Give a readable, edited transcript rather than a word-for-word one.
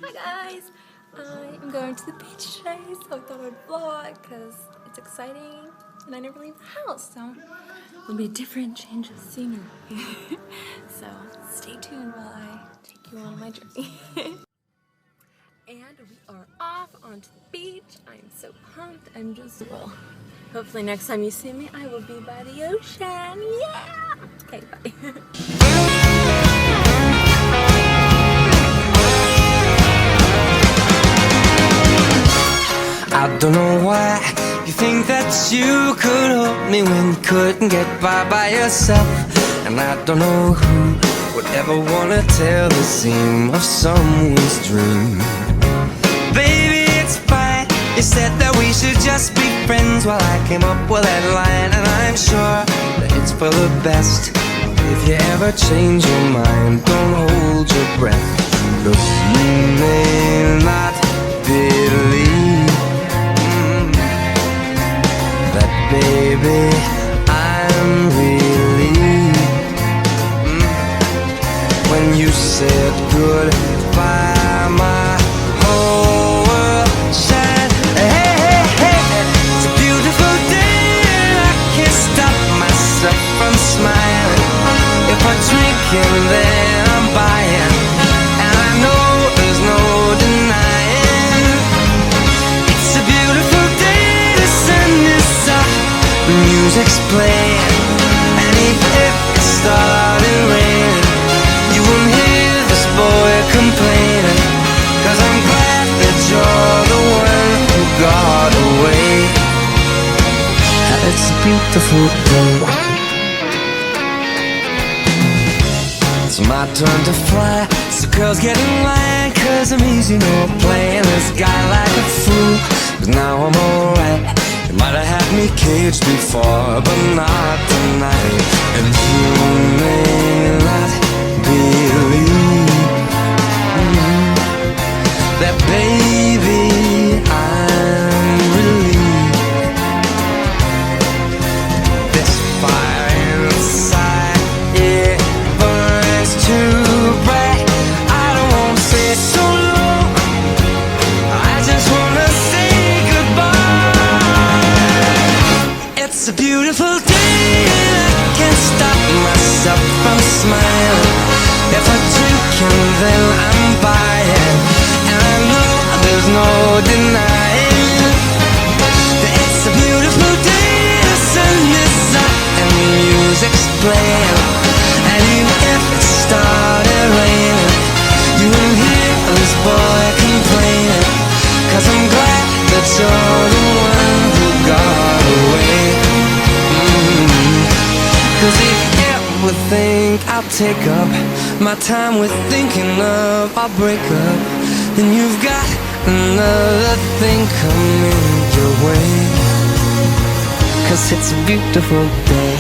Hi guys! I'm going to the beach today, so I thought I'd vlog because it's exciting and I never leave the house, so it'll be a different change of scenery. So stay tuned while I take you on my journey. And we are off onto the beach. I'm so pumped. I'm just, well, hopefully next time you see me, I will be by the ocean. Yeah! Okay, bye. I don't know why you think that you could help me when you couldn't get by yourself. And I don't know who would ever wanna tell the seam of someone's dream. Baby, it's fine. You said that we should just be friends while I came up with that line. And I'm sure that it's for the best. If you ever change your mind, don't hold your breath. Look, you may not believe that, baby, I'm relieved when you said goodbye, my whole world shined. Hey, hey, hey, it's a beautiful day and I can't stop myself from smiling. If I drink and then I'm buying, and I know there's no denying. It's a beautiful day, the sun is up, the music's playing, and even if it started raining, you won't hear this boy complaining, 'cause I'm glad that you're the one who got away. It's a beautiful day. It's my turn to fly, so girls get in line, 'cause I'm easy, no playing this guy like a fool. But now I'm alright. You might have had me caged before, but not tonight. And you may not believe that, baby, I'm relieved. This fire inside, it burns too bright. I don't wanna stay so long, I just wanna say goodbye. It's a beautiful day and I can't stop myself from smiling. If I drink and then I'm buying, and I know there's no denying that it's a beautiful day, the sun is up and the music's playing, and even if it started raining, you won't hear this boy complaining, 'cause I'm glad that you're the one who got away. 'Cause if you ever think I'll take up my time with thinking of our breakup, then you've got another thing coming your way. 'Cause it's a beautiful day.